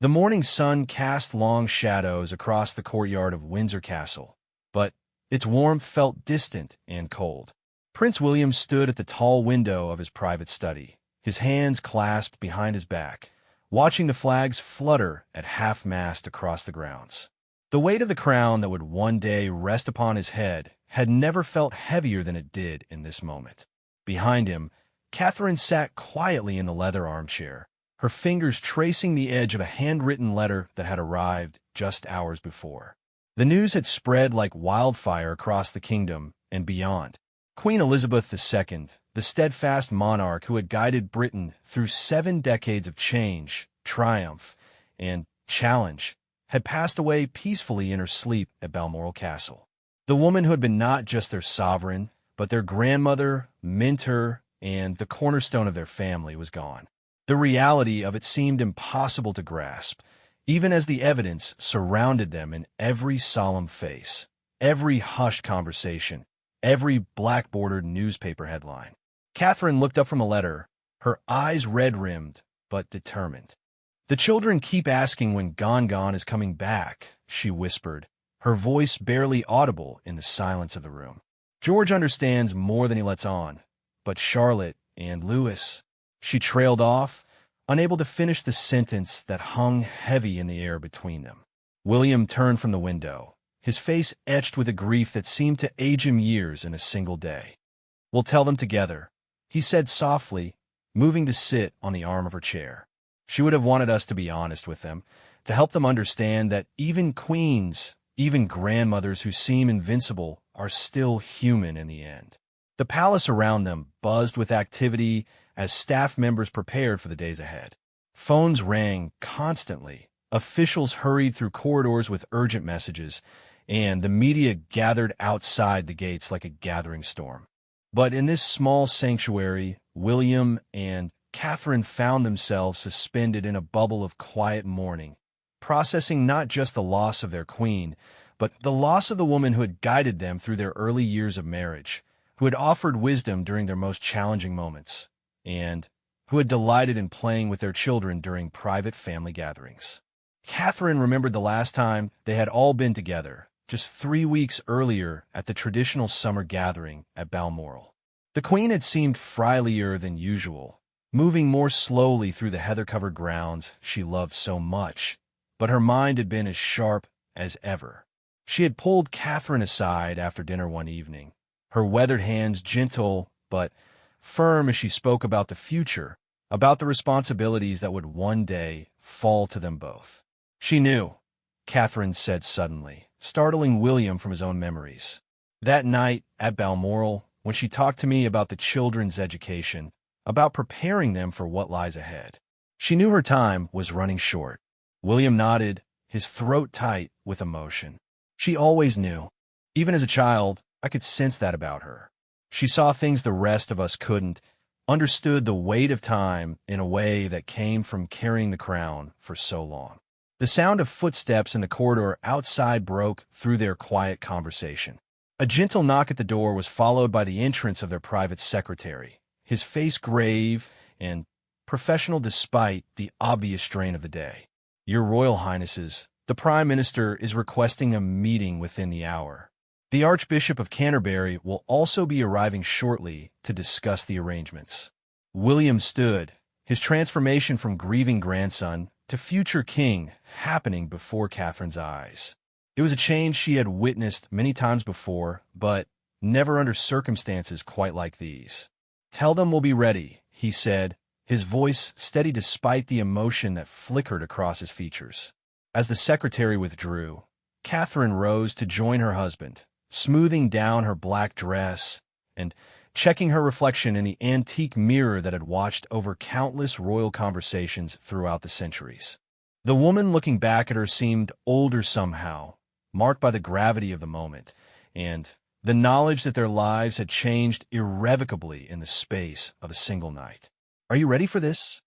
The morning sun cast long shadows across the courtyard of Windsor Castle, but its warmth felt distant and cold. Prince William stood at the tall window of his private study, his hands clasped behind his back, watching the flags flutter at half-mast across the grounds. The weight of the crown that would one day rest upon his head had never felt heavier than it did in this moment. Behind him, Catherine sat quietly in the leather armchair, her fingers tracing the edge of a handwritten letter that had arrived just hours before. The news had spread like wildfire across the kingdom and beyond. Queen Elizabeth II, the steadfast monarch who had guided Britain through 7 decades of change, triumph, and challenge, had passed away peacefully in her sleep at Balmoral Castle. The woman who had been not just their sovereign, but their grandmother, mentor, and the cornerstone of their family was gone. The reality of it seemed impossible to grasp, even as the evidence surrounded them in every solemn face, every hushed conversation, every black-bordered newspaper headline. Catherine looked up from a letter, her eyes red-rimmed but determined. "The children keep asking when Gon is coming back," she whispered, her voice barely audible in the silence of the room. "George understands more than he lets on, but Charlotte and Louis—" She trailed off, unable to finish the sentence that hung heavy in the air between them. William turned from the window, his face etched with a grief that seemed to age him years in a single day. "We'll tell them together," he said softly, moving to sit on the arm of her chair. She would have wanted us to be honest with them, to help them understand that even queens, even grandmothers who seem invincible, are still human in the end. The palace around them buzzed with activity as staff members prepared for the days ahead. Phones rang constantly, officials hurried through corridors with urgent messages, and the media gathered outside the gates like a gathering storm. But in this small sanctuary, William and Catherine found themselves suspended in a bubble of quiet mourning, processing not just the loss of their queen, but the loss of the woman who had guided them through their early years of marriage, who had offered wisdom during their most challenging moments, and who had delighted in playing with their children during private family gatherings. Catherine remembered the last time they had all been together, just 3 weeks earlier at the traditional summer gathering at Balmoral. The queen had seemed frilier than usual, moving more slowly through the heather-covered grounds she loved so much, but her mind had been as sharp as ever. She had pulled Catherine aside after dinner one evening, her weathered hands gentle but firm as she spoke about the future, about the responsibilities that would one day fall to them both. "She knew," Catherine said suddenly, startling William from his own memories. "That night at Balmoral, when she talked to me about the children's education, about preparing them for what lies ahead. She knew her time was running short." William nodded, his throat tight with emotion. "She always knew. Even as a child, I could sense that about her. She saw things the rest of us couldn't, understood the weight of time in a way that came from carrying the crown for so long." The sound of footsteps in the corridor outside broke through their quiet conversation. A gentle knock at the door was followed by the entrance of their private secretary, his face grave and professional despite the obvious strain of the day. "Your Royal Highnesses, the Prime Minister is requesting a meeting within the hour. The Archbishop of Canterbury will also be arriving shortly to discuss the arrangements." William stood, his transformation from grieving grandson to future king happening before Catherine's eyes. It was a change she had witnessed many times before, but never under circumstances quite like these. "Tell them we'll be ready," he said, his voice steady despite the emotion that flickered across his features. As the secretary withdrew, Catherine rose to join her husband, smoothing down her black dress and checking her reflection in the antique mirror that had watched over countless royal conversations throughout the centuries. The woman looking back at her seemed older somehow, marked by the gravity of the moment, and the knowledge that their lives had changed irrevocably in the space of a single night. "Are you ready for this?"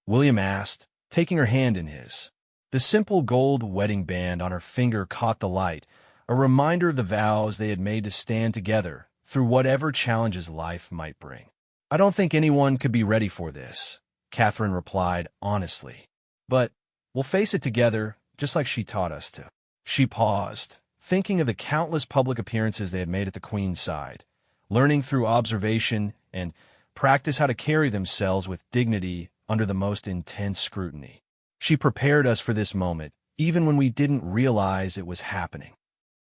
William asked, taking her hand in his. The simple gold wedding band on her finger caught the light, a reminder of the vows they had made to stand together through whatever challenges life might bring. "I don't think anyone could be ready for this," Catherine replied honestly. "But We'll face it together, just like she taught us to. She paused, thinking of the countless public appearances they had made at the Queen's side, learning through observation and practice how to carry themselves with dignity under the most intense scrutiny. She prepared us for this moment, even when we didn't realize it was happening.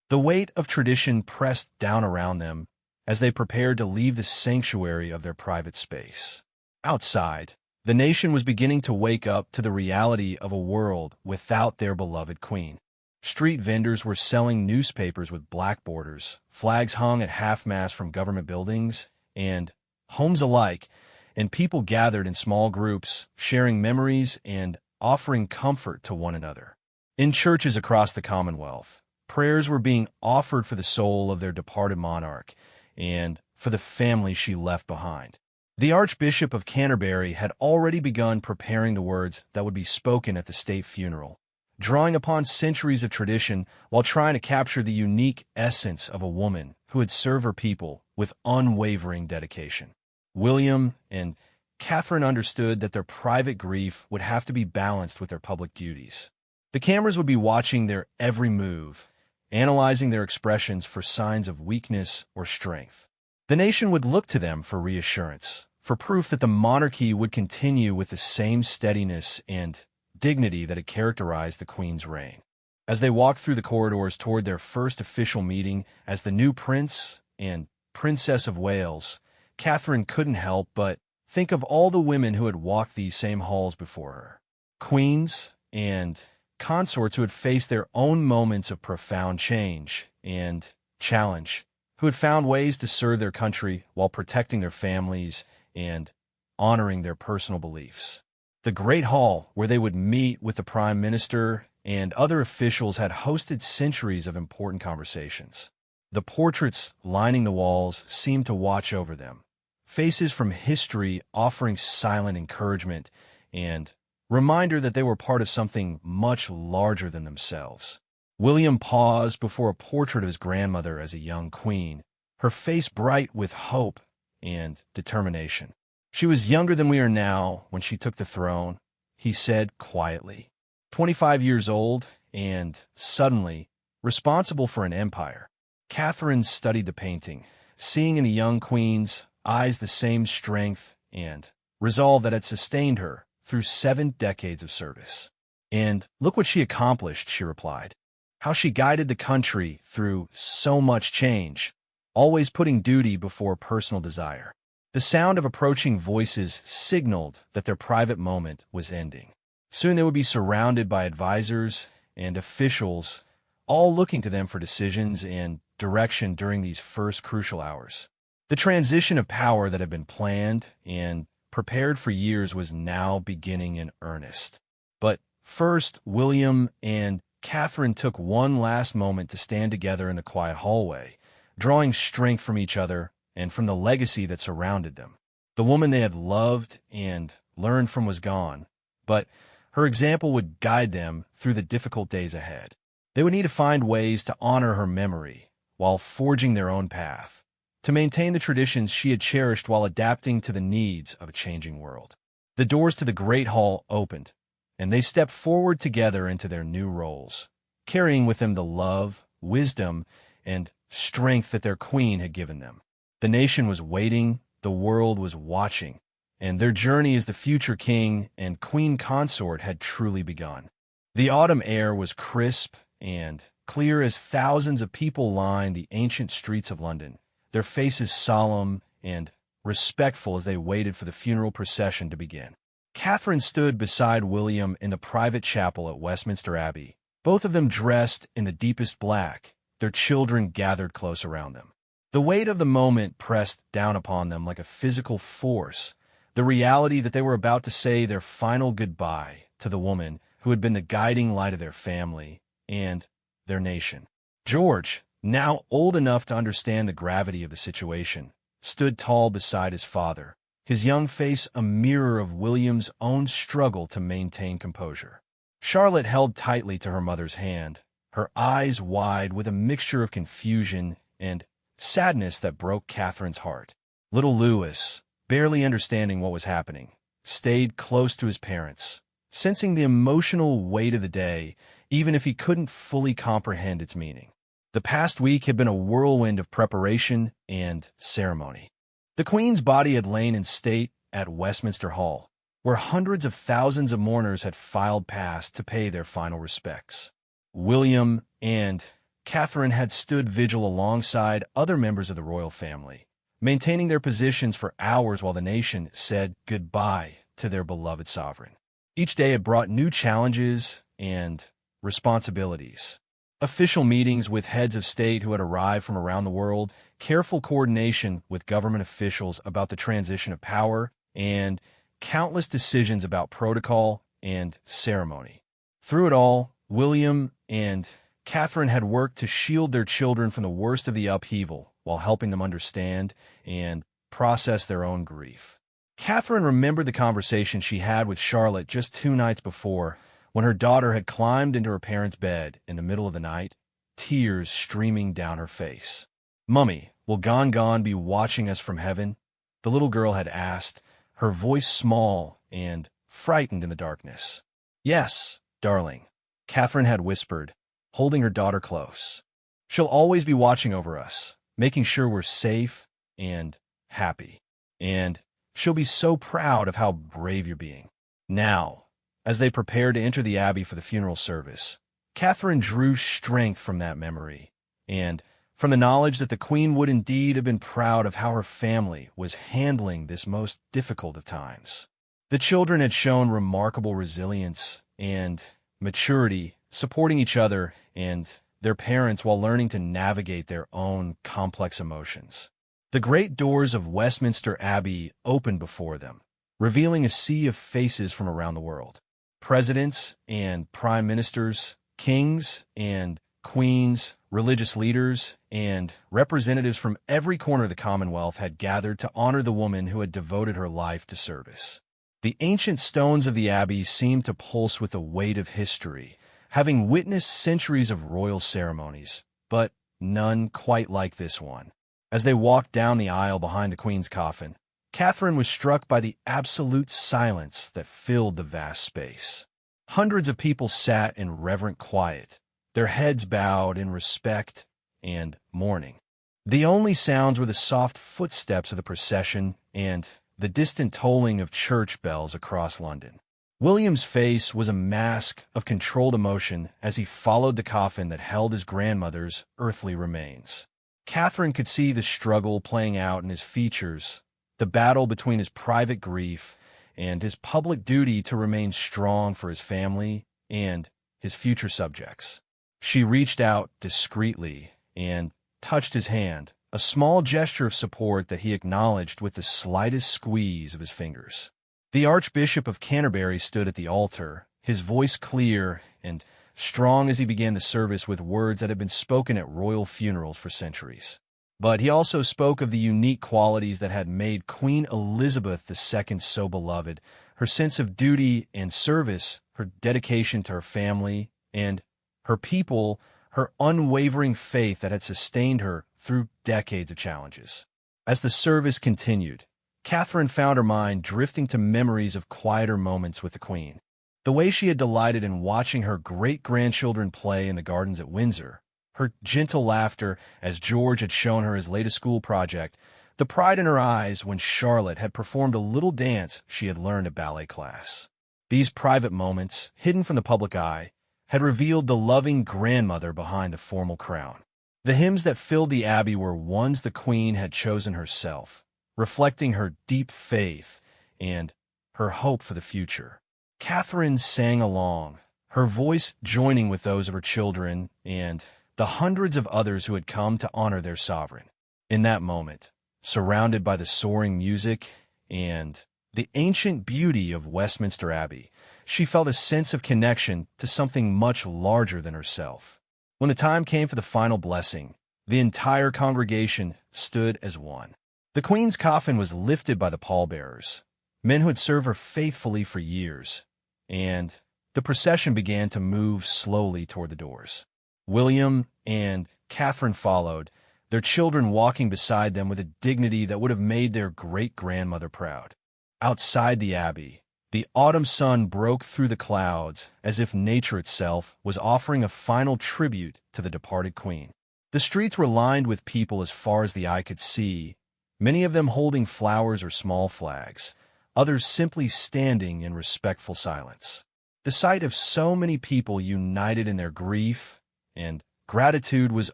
The weight of tradition pressed down around them as they prepared to leave the sanctuary of their private space. Outside, the nation was beginning to wake up to the reality of a world without their beloved queen. Street vendors were selling newspapers with black borders, flags hung at half-mast from government buildings, and homes alike, and people gathered in small groups, sharing memories and offering comfort to one another. In churches across the Commonwealth, prayers were being offered for the soul of their departed monarch and for the family she left behind. The Archbishop of Canterbury had already begun preparing the words that would be spoken at the state funeral, drawing upon centuries of tradition while trying to capture the unique essence of a woman who had served her people with unwavering dedication. William and Catherine understood that their private grief would have to be balanced with their public duties. The cameras would be watching their every move, analyzing their expressions for signs of weakness or strength. The nation would look to them for reassurance, for proof that the monarchy would continue with the same steadiness and dignity that had characterized the Queen's reign. As they walked through the corridors toward their first official meeting as the new Prince and Princess of Wales, Catherine couldn't help but think of all the women who had walked these same halls before her. Queens and consorts who had faced their own moments of profound change and challenge, who had found ways to serve their country while protecting their families and honoring their personal beliefs. The Great Hall, where they would meet with the Prime Minister and other officials, had hosted centuries of important conversations. The portraits lining the walls seemed to watch over them, faces from history offering silent encouragement and reminder that they were part of something much larger than themselves. William paused before a portrait of his grandmother as a young queen, her face bright with hope and determination. She was younger than we are now when she took the throne, he said quietly. 25 years old and, suddenly, responsible for an empire. Catherine studied the painting, seeing in the young queen's eyes the same strength and resolve that had sustained her through 7 decades of service. And look what she accomplished, she replied. How she guided the country through so much change, always putting duty before personal desire. The sound of approaching voices signaled that their private moment was ending. Soon they would be surrounded by advisors and officials, all looking to them for decisions and direction during these first crucial hours. The transition of power that had been planned and prepared for years was now beginning in earnest. But first, William and Catherine took one last moment to stand together in the quiet hallway, drawing strength from each other and from the legacy that surrounded them. The woman they had loved and learned from was gone, but her example would guide them through the difficult days ahead. They would need to find ways to honor her memory while forging their own path, to maintain the traditions she had cherished while adapting to the needs of a changing world. The doors to the Great Hall opened, and they stepped forward together into their new roles, carrying with them the love, wisdom, and strength that their queen had given them. The nation was waiting, the world was watching, and their journey as the future king and queen consort had truly begun. The autumn air was crisp and clear as thousands of people lined the ancient streets of London, their faces solemn and respectful as they waited for the funeral procession to begin. Catherine stood beside William in the private chapel at Westminster Abbey, both of them dressed in the deepest black, their children gathered close around them. The weight of the moment pressed down upon them like a physical force, the reality that they were about to say their final goodbye to the woman who had been the guiding light of their family and their nation. George, now old enough to understand the gravity of the situation, stood tall beside his father, his young face a mirror of William's own struggle to maintain composure. Charlotte held tightly to her mother's hand, her eyes wide with a mixture of confusion and sadness that broke Catherine's heart. Little Louis, barely understanding what was happening, stayed close to his parents, sensing the emotional weight of the day, even if he couldn't fully comprehend its meaning. The past week had been a whirlwind of preparation and ceremony. The Queen's body had lain in state at Westminster Hall, where hundreds of thousands of mourners had filed past to pay their final respects. William and Catherine had stood vigil alongside other members of the royal family, maintaining their positions for hours while the nation said goodbye to their beloved sovereign. Each day had brought new challenges and responsibilities. Official meetings with heads of state who had arrived from around the world, careful coordination with government officials about the transition of power, and countless decisions about protocol and ceremony. Through it all, William and Catherine had worked to shield their children from the worst of the upheaval while helping them understand and process their own grief. Catherine remembered the conversation she had with Charlotte just 2 nights before, when her daughter had climbed into her parents' bed in the middle of the night, tears streaming down her face. "Mummy, will Gon be watching us from heaven?" the little girl had asked, her voice small and frightened in the darkness. "Yes, darling," Catherine had whispered, holding her daughter close. "She'll always be watching over us, making sure we're safe and happy. And she'll be so proud of how brave you're being." Now, as they prepared to enter the abbey for the funeral service, Catherine drew strength from that memory, and from the knowledge that the Queen would indeed have been proud of how her family was handling this most difficult of times. The children had shown remarkable resilience and maturity, supporting each other and their parents while learning to navigate their own complex emotions. The great doors of Westminster Abbey opened before them, revealing a sea of faces from around the world. Presidents and prime ministers, kings and queens, religious leaders, and representatives from every corner of the Commonwealth had gathered to honor the woman who had devoted her life to service. The ancient stones of the abbey seemed to pulse with the weight of history, having witnessed centuries of royal ceremonies, but none quite like this one. As they walked down the aisle behind the Queen's coffin, Catherine was struck by the absolute silence that filled the vast space. Hundreds of people sat in reverent quiet, their heads bowed in respect and mourning. The only sounds were the soft footsteps of the procession and the distant tolling of church bells across London. William's face was a mask of controlled emotion as he followed the coffin that held his grandmother's earthly remains. Catherine could see the struggle playing out in his features, the battle between his private grief and his public duty to remain strong for his family and his future subjects. She reached out discreetly and touched his hand, a small gesture of support that he acknowledged with the slightest squeeze of his fingers. The Archbishop of Canterbury stood at the altar, his voice clear and strong as he began the service with words that had been spoken at royal funerals for centuries. But he also spoke of the unique qualities that had made Queen Elizabeth II so beloved, her sense of duty and service, her dedication to her family and her people, her unwavering faith that had sustained her through decades of challenges. As the service continued, Catherine found her mind drifting to memories of quieter moments with the Queen. The way she had delighted in watching her great-grandchildren play in the gardens at Windsor, her gentle laughter as George had shown her his latest school project, the pride in her eyes when Charlotte had performed a little dance she had learned at ballet class. These private moments, hidden from the public eye, had revealed the loving grandmother behind the formal crown. The hymns that filled the abbey were ones the Queen had chosen herself, reflecting her deep faith and her hope for the future. Catherine sang along, her voice joining with those of her children and the hundreds of others who had come to honor their sovereign. In that moment, surrounded by the soaring music and the ancient beauty of Westminster Abbey, she felt a sense of connection to something much larger than herself. When the time came for the final blessing, the entire congregation stood as one. The Queen's coffin was lifted by the pallbearers, men who had served her faithfully for years, and the procession began to move slowly toward the doors. William and Catherine followed, their children walking beside them with a dignity that would have made their great-grandmother proud. Outside the abbey, The autumn sun broke through the clouds as if nature itself was offering a final tribute to the departed queen. The streets were lined with people as far as the eye could see, many of them holding flowers or small flags, others simply standing in respectful silence. The sight of so many people united in their grief and gratitude was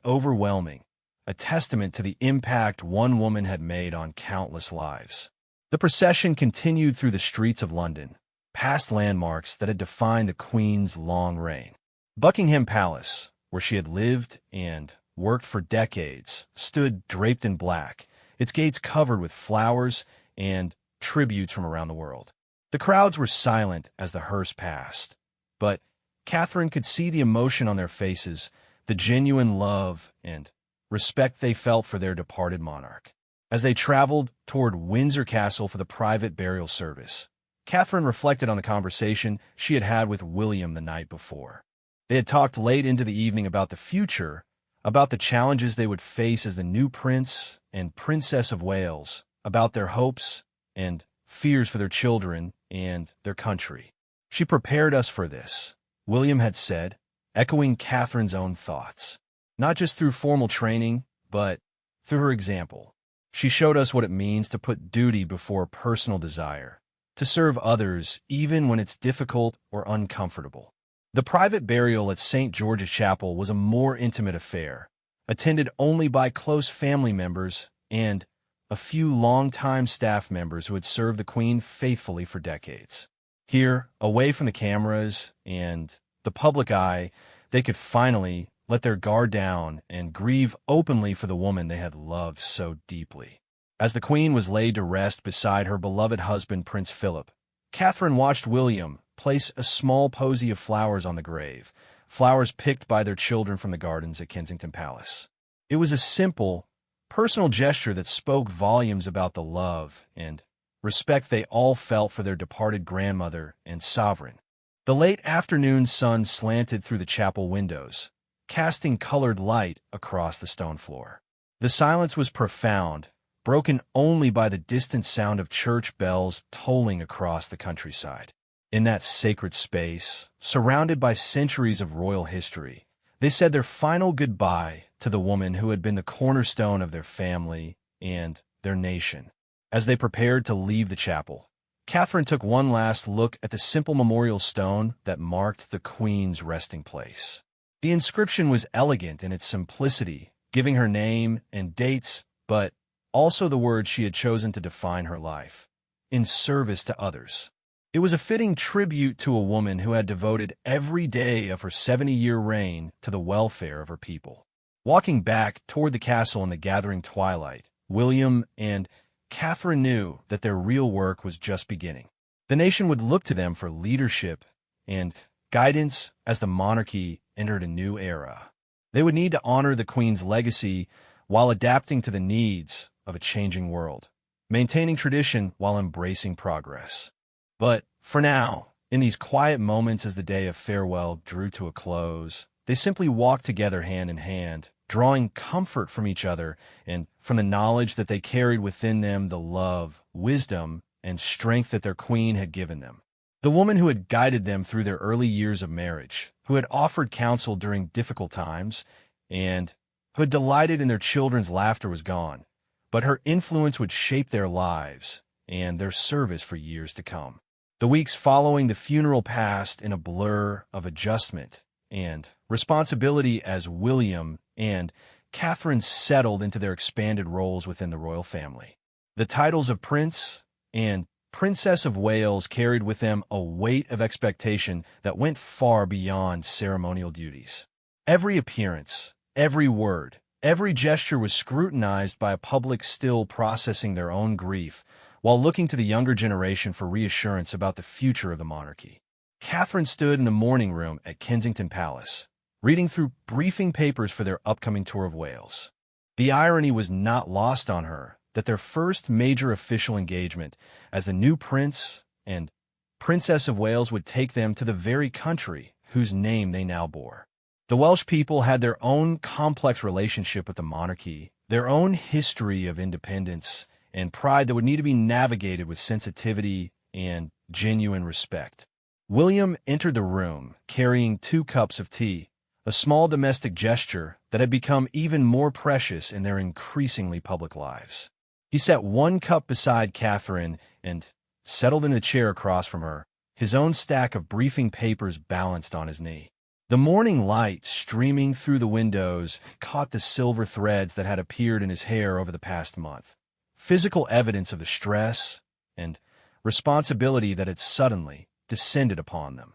overwhelming, a testament to the impact one woman had made on countless lives. The procession continued through the streets of London, past landmarks that had defined the Queen's long reign. Buckingham Palace, where she had lived and worked for decades, stood draped in black, its gates covered with flowers and tributes from around the world. The crowds were silent as the hearse passed, but Catherine could see the emotion on their faces, the genuine love and respect they felt for their departed monarch. As they traveled toward Windsor Castle for the private burial service, Catherine reflected on the conversation she had had with William the night before. They had talked late into the evening about the future, about the challenges they would face as the new Prince and Princess of Wales, about their hopes and fears for their children and their country. "She prepared us for this," William had said, echoing Catherine's own thoughts. "Not just through formal training, but through her example. She showed us what it means to put duty before personal desire, to serve others even when it's difficult or uncomfortable." The private burial at St. George's Chapel was a more intimate affair, attended only by close family members and a few longtime staff members who had served the Queen faithfully for decades. Here, away from the cameras and the public eye, they could finally let their guard down and grieve openly for the woman they had loved so deeply. As the Queen was laid to rest beside her beloved husband, Prince Philip, Catherine watched William place a small posy of flowers on the grave, flowers picked by their children from the gardens at Kensington Palace. It was a simple, personal gesture that spoke volumes about the love and respect they all felt for their departed grandmother and sovereign. The late afternoon sun slanted through the chapel windows, casting colored light across the stone floor. The silence was profound, broken only by the distant sound of church bells tolling across the countryside. In that sacred space, surrounded by centuries of royal history, they said their final goodbye to the woman who had been the cornerstone of their family and their nation. As they prepared to leave the chapel, Catherine took one last look at the simple memorial stone that marked the Queen's resting place. The inscription was elegant in its simplicity, giving her name and dates, but also the words she had chosen to define her life: in service to others. It was a fitting tribute to a woman who had devoted every day of her 70-year reign to the welfare of her people. Walking back toward the castle in the gathering twilight, William and Catherine knew that their real work was just beginning. The nation would look to them for leadership and guidance as the monarchy entered a new era. They would need to honor the Queen's legacy while adapting to the needs of a changing world, maintaining tradition while embracing progress. But for now, in these quiet moments as the day of farewell drew to a close, they simply walked together hand in hand, drawing comfort from each other and from the knowledge that they carried within them the love, wisdom, and strength that their Queen had given them. The woman who had guided them through their early years of marriage, who had offered counsel during difficult times, and who had delighted in their children's laughter was gone, but her influence would shape their lives and their service for years to come. The weeks following the funeral passed in a blur of adjustment and responsibility as William and Catherine settled into their expanded roles within the royal family. The titles of Prince and Princess of Wales carried with them a weight of expectation that went far beyond ceremonial duties. Every appearance, every word, every gesture was scrutinized by a public still processing their own grief, while looking to the younger generation for reassurance about the future of the monarchy. Catherine stood in the morning room at Kensington Palace, reading through briefing papers for their upcoming tour of Wales. The irony was not lost on her that their first major official engagement as the new Prince and Princess of Wales would take them to the very country whose name they now bore. The Welsh people had their own complex relationship with the monarchy, their own history of independence and pride that would need to be navigated with sensitivity and genuine respect. William entered the room, carrying 2 cups of tea, a small domestic gesture that had become even more precious in their increasingly public lives. He set 1 cup beside Catherine and settled in the chair across from her, his own stack of briefing papers balanced on his knee. The morning light streaming through the windows caught the silver threads that had appeared in his hair over the past month, physical evidence of the stress and responsibility that had suddenly descended upon them.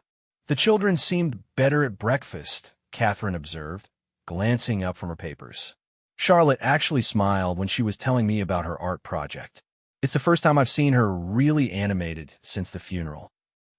The children seemed better at breakfast, Catherine observed, glancing up from her papers. Charlotte actually smiled when she was telling me about her art project. It's the first time I've seen her really animated since the funeral.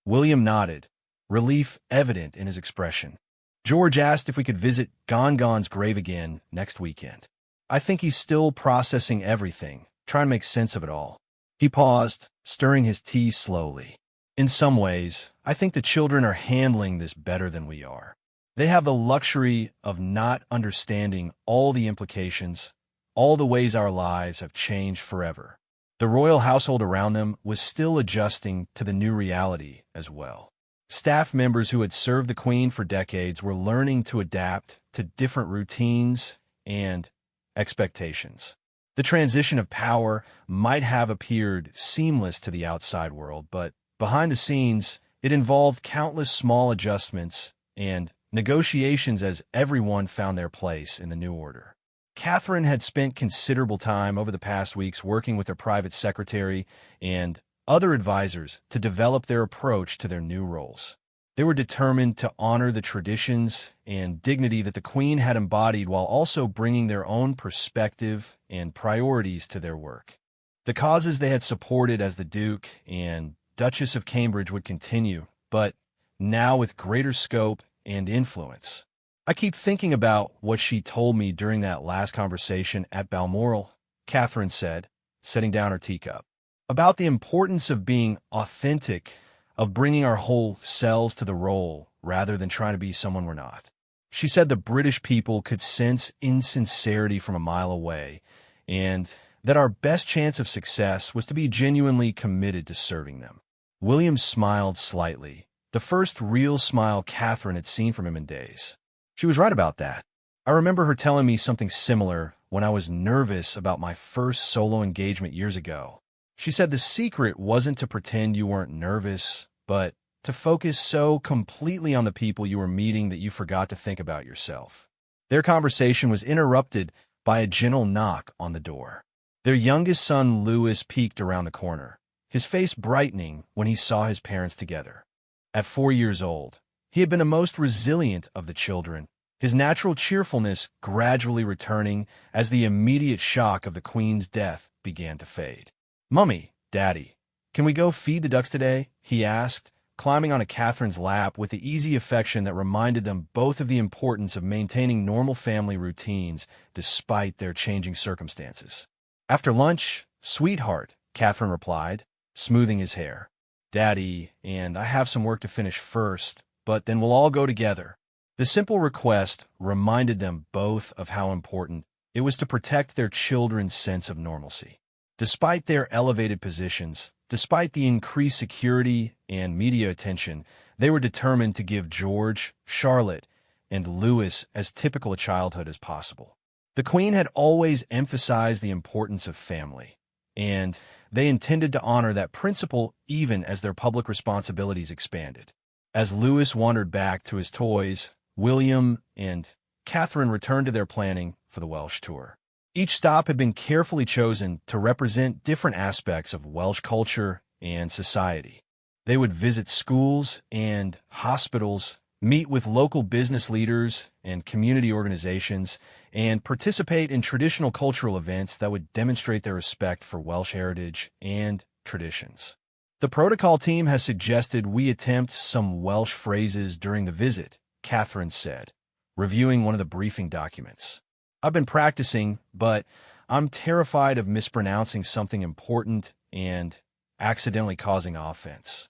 William nodded, relief evident in his expression. George asked if we could visit Gongon's grave again next weekend. I think he's still processing everything, trying to make sense of it all. He paused, stirring his tea slowly. In some ways, I think the children are handling this better than we are. They have the luxury of not understanding all the implications, all the ways our lives have changed forever. The royal household around them was still adjusting to the new reality as well. Staff members who had served the Queen for decades were learning to adapt to different routines and expectations. The transition of power might have appeared seamless to the outside world, but behind the scenes, it involved countless small adjustments and negotiations as everyone found their place in the new order. Catherine had spent considerable time over the past weeks working with her private secretary and other advisors to develop their approach to their new roles. They were determined to honor the traditions and dignity that the Queen had embodied while also bringing their own perspective and priorities to their work. The causes they had supported as the Duke and Duchess of Cambridge would continue, but now with greater scope and influence. I keep thinking about what she told me during that last conversation at Balmoral, Catherine said, setting down her teacup, about the importance of being authentic, of bringing our whole selves to the role rather than trying to be someone we're not. She said the British people could sense insincerity from a mile away, and that our best chance of success was to be genuinely committed to serving them. William smiled slightly, the first real smile Catherine had seen from him in days. She was right about that. I remember her telling me something similar when I was nervous about my first solo engagement years ago. She said the secret wasn't to pretend you weren't nervous, but to focus so completely on the people you were meeting that you forgot to think about yourself. Their conversation was interrupted by a gentle knock on the door. Their youngest son, Louis, peeked around the corner, his face brightening when he saw his parents together. At 4 years old, he had been the most resilient of the children, his natural cheerfulness gradually returning as the immediate shock of the Queen's death began to fade. "Mummy, Daddy, can we go feed the ducks today?" he asked, climbing onto Catherine's lap with the easy affection that reminded them both of the importance of maintaining normal family routines despite their changing circumstances. "After lunch, sweetheart," Catherine replied, smoothing his hair. "Daddy, and I have some work to finish first, but then we'll all go together." The simple request reminded them both of how important it was to protect their children's sense of normalcy. Despite their elevated positions, despite the increased security and media attention, they were determined to give George, Charlotte, and Louis as typical a childhood as possible. The Queen had always emphasized the importance of family, and they intended to honor that principle even as their public responsibilities expanded. As Louis wandered back to his toys, William and Catherine returned to their planning for the Welsh tour. Each stop had been carefully chosen to represent different aspects of Welsh culture and society. They would visit schools and hospitals, meet with local business leaders and community organizations, and participate in traditional cultural events that would demonstrate their respect for Welsh heritage and traditions. The protocol team has suggested we attempt some Welsh phrases during the visit, Catherine said, reviewing one of the briefing documents. "I've been practicing, but I'm terrified of mispronouncing something important and accidentally causing offense."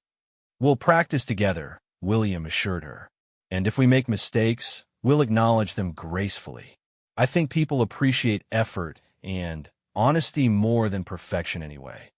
"We'll practice together," William assured her. "And if we make mistakes, we'll acknowledge them gracefully. I think people appreciate effort and honesty more than perfection anyway."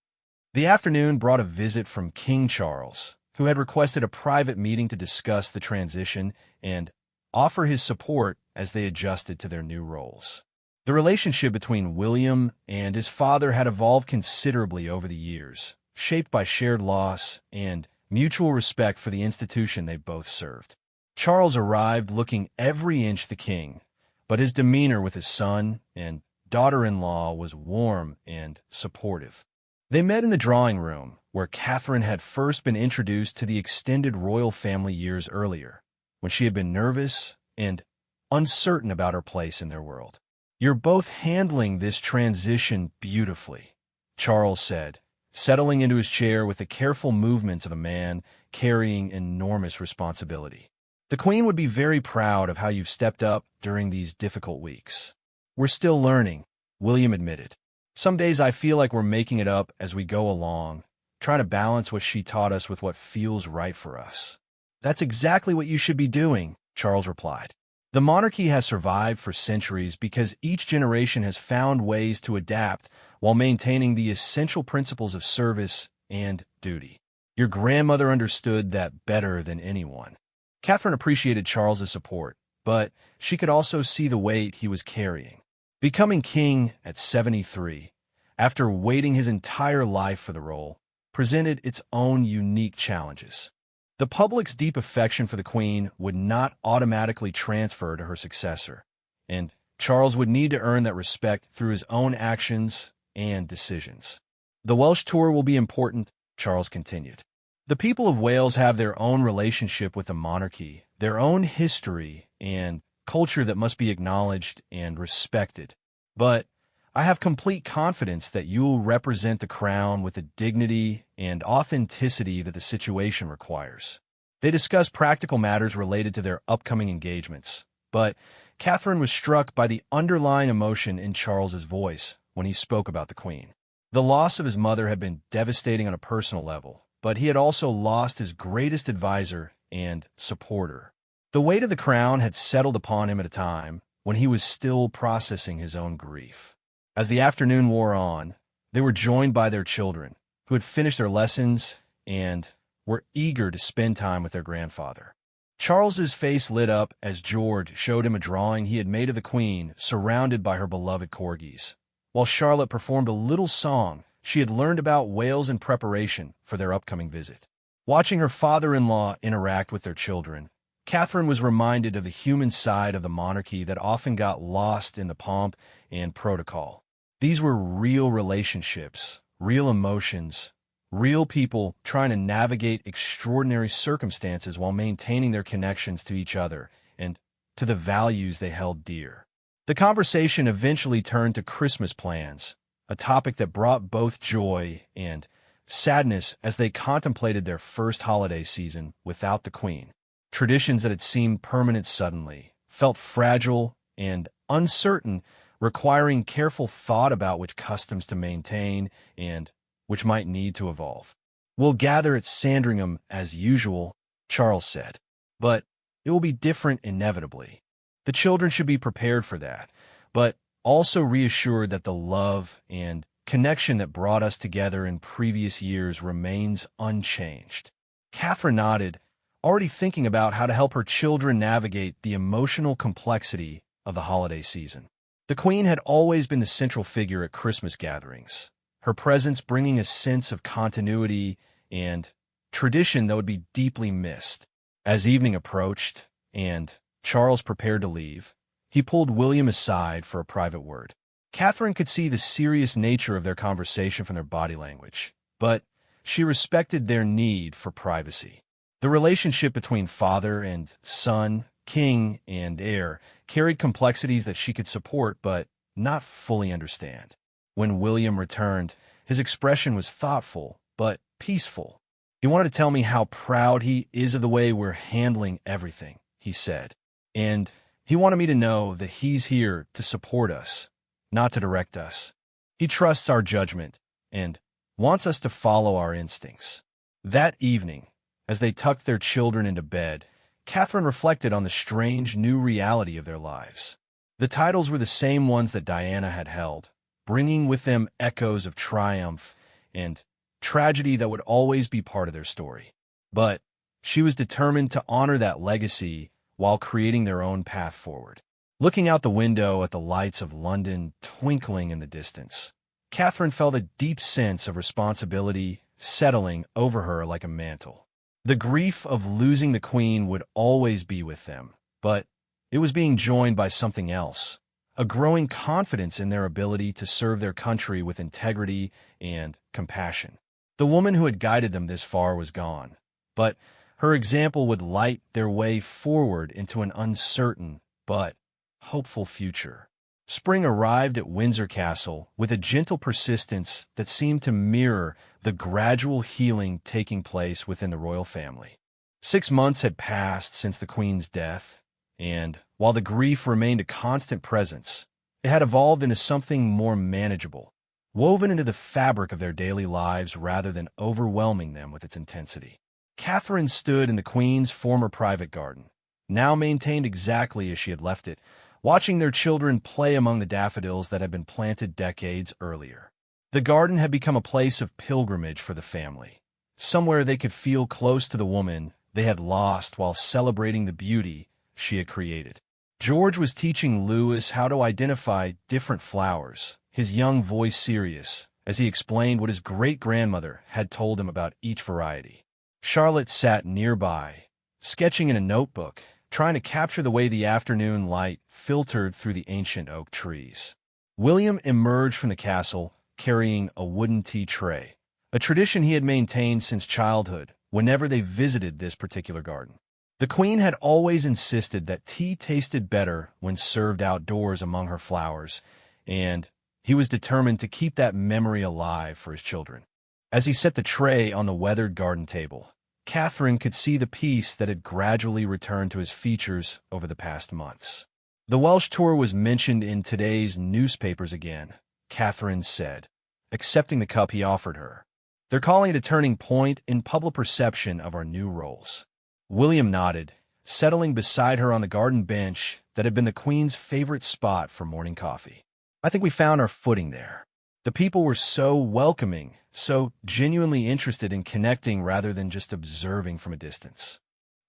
The afternoon brought a visit from King Charles, who had requested a private meeting to discuss the transition and offer his support as they adjusted to their new roles. The relationship between William and his father had evolved considerably over the years, shaped by shared loss and mutual respect for the institution they both served. Charles arrived looking every inch the king, but his demeanor with his son and daughter-in-law was warm and supportive. They met in the drawing room, where Catherine had first been introduced to the extended royal family years earlier, when she had been nervous and uncertain about her place in their world. "You're both handling this transition beautifully," Charles said, settling into his chair with the careful movements of a man carrying enormous responsibility. "The Queen would be very proud of how you've stepped up during these difficult weeks." "We're still learning," William admitted. "Some days I feel like we're making it up as we go along, trying to balance what she taught us with what feels right for us." "That's exactly what you should be doing," Charles replied. "The monarchy has survived for centuries because each generation has found ways to adapt while maintaining the essential principles of service and duty. Your grandmother understood that better than anyone." Catherine appreciated Charles's support, but she could also see the weight he was carrying. Becoming king at 73, after waiting his entire life for the role, presented its own unique challenges. The public's deep affection for the Queen would not automatically transfer to her successor, and Charles would need to earn that respect through his own actions and decisions. "The Welsh tour will be important," Charles continued. "The people of Wales have their own relationship with the monarchy, their own history and culture that must be acknowledged and respected. But I have complete confidence that you will represent the crown with the dignity and authenticity that the situation requires." They discussed practical matters related to their upcoming engagements, but Catherine was struck by the underlying emotion in Charles's voice when he spoke about the Queen. The loss of his mother had been devastating on a personal level, but he had also lost his greatest advisor and supporter. The weight of the crown had settled upon him at a time when he was still processing his own grief. As the afternoon wore on, they were joined by their children, who had finished their lessons and were eager to spend time with their grandfather. Charles's face lit up as George showed him a drawing he had made of the Queen surrounded by her beloved corgis, while Charlotte performed a little song she had learned about Wales in preparation for their upcoming visit. Watching her father-in-law interact with their children, Catherine was reminded of the human side of the monarchy that often got lost in the pomp and protocol. These were real relationships, real emotions, real people trying to navigate extraordinary circumstances while maintaining their connections to each other and to the values they held dear. The conversation eventually turned to Christmas plans, a topic that brought both joy and sadness as they contemplated their first holiday season without the Queen. Traditions that had seemed permanent suddenly felt fragile and uncertain, requiring careful thought about which customs to maintain and which might need to evolve. "We'll gather at Sandringham as usual," Charles said, "but it will be different inevitably. The children should be prepared for that, but also reassured that the love and connection that brought us together in previous years remains unchanged." Catherine nodded, already thinking about how to help her children navigate the emotional complexity of the holiday season. The Queen had always been the central figure at Christmas gatherings, her presence bringing a sense of continuity and tradition that would be deeply missed. As evening approached and Charles prepared to leave, he pulled William aside for a private word. Catherine could see the serious nature of their conversation from their body language, but she respected their need for privacy. The relationship between father and son, king and heir, carried complexities that she could support but not fully understand. When William returned, his expression was thoughtful but peaceful. "He wanted to tell me how proud he is of the way we're handling everything," he said. "And he wanted me to know that he's here to support us, not to direct us. He trusts our judgment and wants us to follow our instincts." That evening, as they tucked their children into bed, Catherine reflected on the strange new reality of their lives. The titles were the same ones that Diana had held, bringing with them echoes of triumph and tragedy that would always be part of their story. But she was determined to honor that legacy while creating their own path forward. Looking out the window at the lights of London twinkling in the distance, Catherine felt a deep sense of responsibility settling over her like a mantle. The grief of losing the Queen would always be with them, but it was being joined by something else, a growing confidence in their ability to serve their country with integrity and compassion. The woman who had guided them this far was gone, but her example would light their way forward into an uncertain but hopeful future. Spring arrived at Windsor Castle with a gentle persistence that seemed to mirror the gradual healing taking place within the royal family. 6 months had passed since the Queen's death, and while the grief remained a constant presence, it had evolved into something more manageable, woven into the fabric of their daily lives rather than overwhelming them with its intensity. Catherine stood in the Queen's former private garden, now maintained exactly as she had left it, watching their children play among the daffodils that had been planted decades earlier. The garden had become a place of pilgrimage for the family, somewhere they could feel close to the woman they had lost while celebrating the beauty she had created. George was teaching Louis how to identify different flowers, his young voice serious, as he explained what his great-grandmother had told him about each variety. Charlotte sat nearby, sketching in a notebook, trying to capture the way the afternoon light filtered through the ancient oak trees. William emerged from the castle carrying a wooden tea tray, a tradition he had maintained since childhood whenever they visited this particular garden. The Queen had always insisted that tea tasted better when served outdoors among her flowers, and he was determined to keep that memory alive for his children. As he set the tray on the weathered garden table, Catherine could see the peace that had gradually returned to his features over the past months. The Welsh tour was mentioned in today's newspapers again, Catherine said, accepting the cup he offered her. They're calling it a turning point in public perception of our new roles. William nodded, settling beside her on the garden bench that had been the Queen's favorite spot for morning coffee. I think we found our footing there. The people were so welcoming, so genuinely interested in connecting rather than just observing from a distance.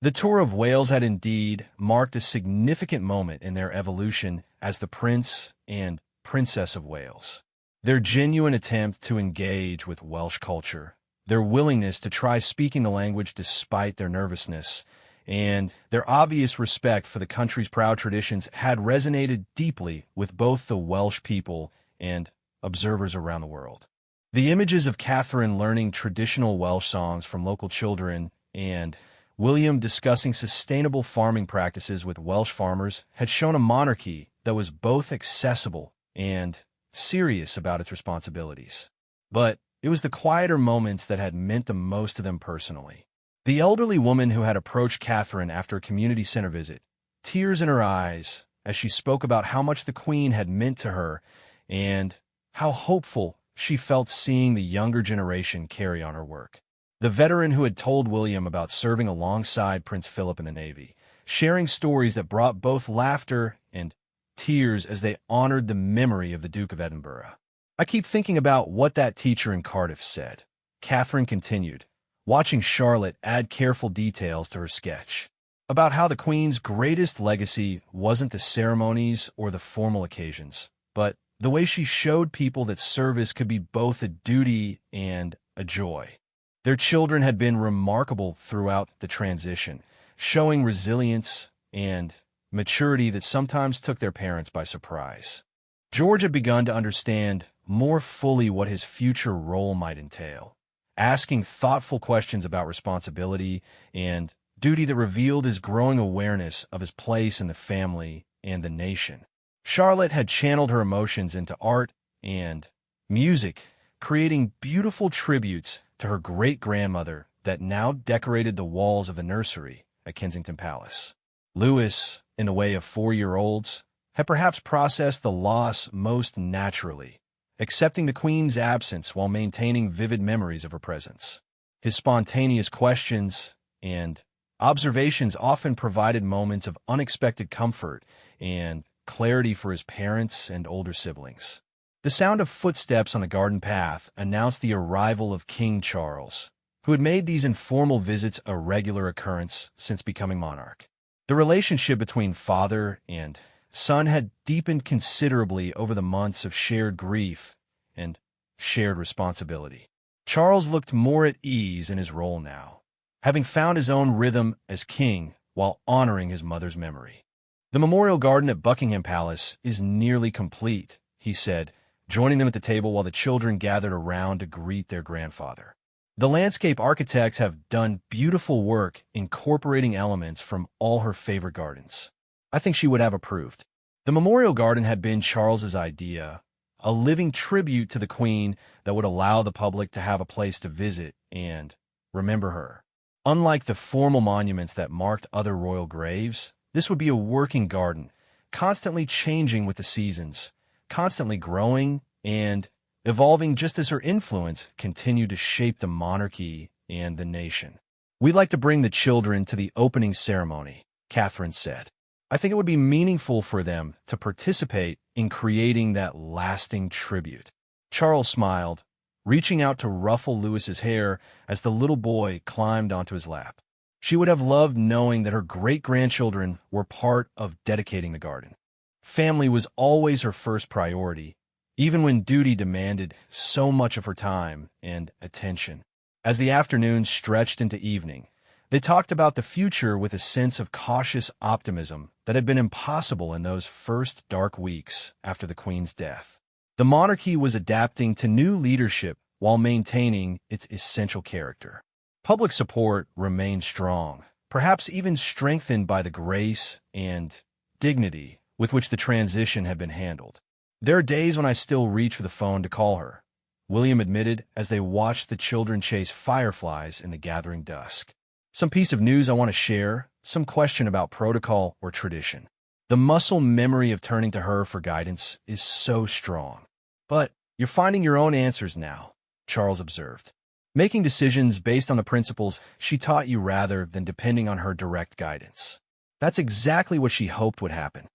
The tour of Wales had indeed marked a significant moment in their evolution as the Prince and Princess of Wales. Their genuine attempt to engage with Welsh culture, their willingness to try speaking the language despite their nervousness, and their obvious respect for the country's proud traditions had resonated deeply with both the Welsh people and observers around the world. The images of Catherine learning traditional Welsh songs from local children and William discussing sustainable farming practices with Welsh farmers had shown a monarchy that was both accessible and serious about its responsibilities. But it was the quieter moments that had meant the most to them personally. The elderly woman who had approached Catherine after a community center visit, tears in her eyes as she spoke about how much the Queen had meant to her and how hopeful she felt seeing the younger generation carry on her work. The veteran who had told William about serving alongside Prince Philip in the Navy, sharing stories that brought both laughter and tears as they honored the memory of the Duke of Edinburgh. I keep thinking about what that teacher in Cardiff said, Catherine continued, watching Charlotte add careful details to her sketch, about how the Queen's greatest legacy wasn't the ceremonies or the formal occasions, but the way she showed people that service could be both a duty and a joy. Their children had been remarkable throughout the transition, showing resilience and maturity that sometimes took their parents by surprise. George had begun to understand more fully what his future role might entail, asking thoughtful questions about responsibility and duty that revealed his growing awareness of his place in the family and the nation. Charlotte had channeled her emotions into art and music, creating beautiful tributes to her great-grandmother that now decorated the walls of the nursery at Kensington Palace. Louis, in the way of 4-year-olds, had perhaps processed the loss most naturally, accepting the Queen's absence while maintaining vivid memories of her presence. His spontaneous questions and observations often provided moments of unexpected comfort and clarity for his parents and older siblings. The sound of footsteps on the garden path announced the arrival of King Charles, who had made these informal visits a regular occurrence since becoming monarch. The relationship between father and son had deepened considerably over the months of shared grief and shared responsibility. Charles looked more at ease in his role now, having found his own rhythm as king while honoring his mother's memory. "The memorial garden at Buckingham Palace is nearly complete," he said, joining them at the table while the children gathered around to greet their grandfather. "The landscape architects have done beautiful work incorporating elements from all her favorite gardens. I think she would have approved." The memorial garden had been Charles's idea, a living tribute to the Queen that would allow the public to have a place to visit and remember her. Unlike the formal monuments that marked other royal graves, this would be a working garden, constantly changing with the seasons, constantly growing and evolving just as her influence continued to shape the monarchy and the nation. "We'd like to bring the children to the opening ceremony," Catherine said. "I think it would be meaningful for them to participate in creating that lasting tribute." Charles smiled, reaching out to ruffle Louis's hair as the little boy climbed onto his lap. She would have loved knowing that her great-grandchildren were part of dedicating the garden. Family was always her first priority, even when duty demanded so much of her time and attention. As the afternoon stretched into evening, they talked about the future with a sense of cautious optimism that had been impossible in those first dark weeks after the Queen's death. The monarchy was adapting to new leadership while maintaining its essential character. Public support remained strong, perhaps even strengthened by the grace and dignity with which the transition had been handled. "There are days when I still reach for the phone to call her," William admitted as they watched the children chase fireflies in the gathering dusk. "Some piece of news I want to share, some question about protocol or tradition." The muscle memory of turning to her for guidance is so strong. "But you're finding your own answers now," Charles observed, "making decisions based on the principles she taught you rather than depending on her direct guidance." That's exactly what she hoped would happen.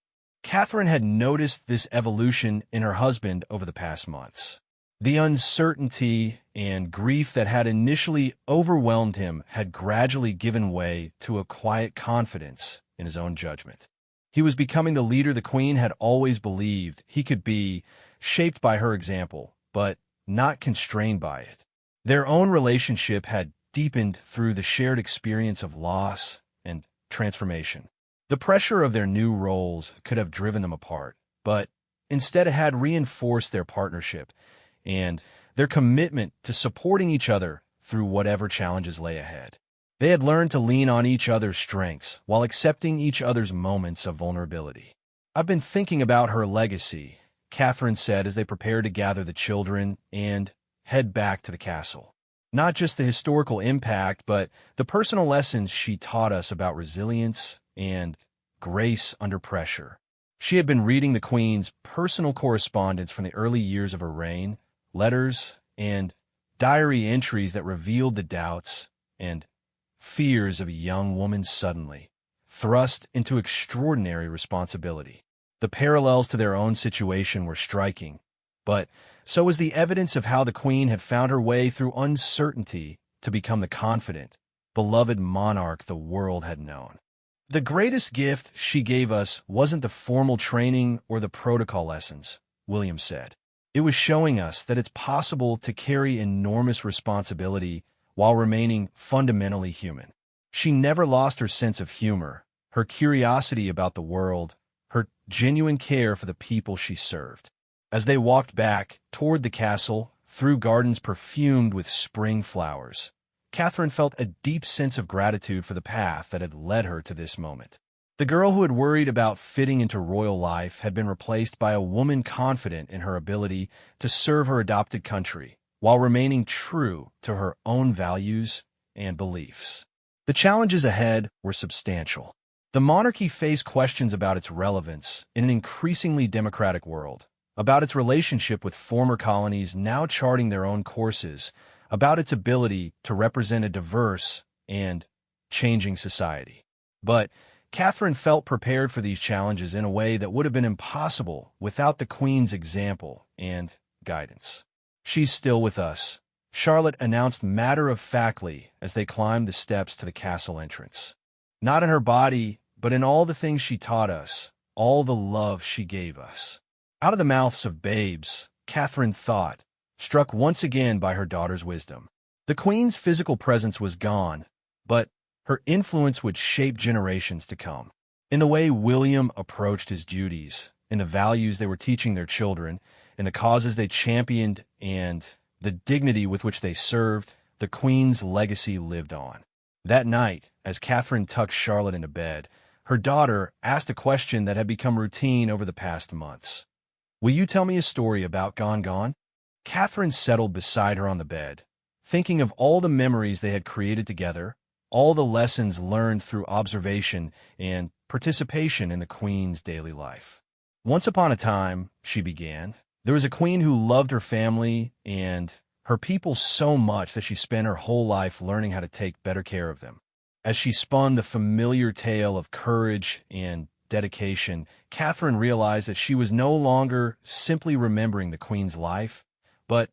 Catherine had noticed this evolution in her husband over the past months. The uncertainty and grief that had initially overwhelmed him had gradually given way to a quiet confidence in his own judgment. He was becoming the leader the Queen had always believed he could be, shaped by her example, but not constrained by it. Their own relationship had deepened through the shared experience of loss and transformation. The pressure of their new roles could have driven them apart, but instead it had reinforced their partnership and their commitment to supporting each other through whatever challenges lay ahead. They had learned to lean on each other's strengths while accepting each other's moments of vulnerability. "I've been thinking about her legacy," Catherine said as they prepared to gather the children and head back to the castle. "Not just the historical impact, but the personal lessons she taught us about resilience and grace under pressure." She had been reading the Queen's personal correspondence from the early years of her reign, letters and diary entries that revealed the doubts and fears of a young woman suddenly thrust into extraordinary responsibility. The parallels to their own situation were striking, but so was the evidence of how the Queen had found her way through uncertainty to become the confident, beloved monarch the world had known. "The greatest gift she gave us wasn't the formal training or the protocol lessons," William said. "It was showing us that it's possible to carry enormous responsibility while remaining fundamentally human. She never lost her sense of humor, her curiosity about the world, her genuine care for the people she served." As they walked back toward the castle, through gardens perfumed with spring flowers, Catherine felt a deep sense of gratitude for the path that had led her to this moment. The girl who had worried about fitting into royal life had been replaced by a woman confident in her ability to serve her adopted country while remaining true to her own values and beliefs. The challenges ahead were substantial. The monarchy faced questions about its relevance in an increasingly democratic world, about its relationship with former colonies now charting their own courses, about its ability to represent a diverse and changing society. But Catherine felt prepared for these challenges in a way that would have been impossible without the Queen's example and guidance. "She's still with us," Charlotte announced matter-of-factly as they climbed the steps to the castle entrance. "Not in her body, but in all the things she taught us, all the love she gave us." Out of the mouths of babes, Catherine thought, struck once again by her daughter's wisdom. The Queen's physical presence was gone, but her influence would shape generations to come. In the way William approached his duties, in the values they were teaching their children, in the causes they championed, and the dignity with which they served, the Queen's legacy lived on. That night, as Catherine tucked Charlotte into bed, her daughter asked a question that had become routine over the past months. "Will you tell me a story about Gone?" Catherine settled beside her on the bed, thinking of all the memories they had created together, all the lessons learned through observation and participation in the Queen's daily life. "Once upon a time," she began, "there was a queen who loved her family and her people so much that she spent her whole life learning how to take better care of them." As she spun the familiar tale of courage and dedication, Catherine realized that she was no longer simply remembering the Queen's life, but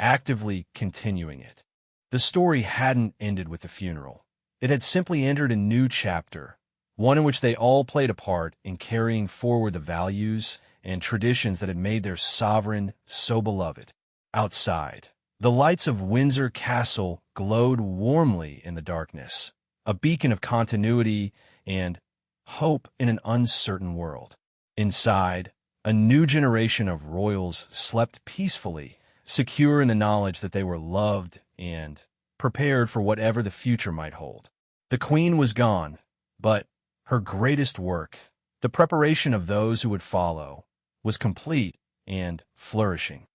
actively continuing it. The story hadn't ended with the funeral. It had simply entered a new chapter, one in which they all played a part in carrying forward the values and traditions that had made their sovereign so beloved. Outside, the lights of Windsor Castle glowed warmly in the darkness, a beacon of continuity and hope in an uncertain world. Inside, a new generation of royals slept peacefully, secure in the knowledge that they were loved and prepared for whatever the future might hold. The Queen was gone, but her greatest work, the preparation of those who would follow, was complete and flourishing.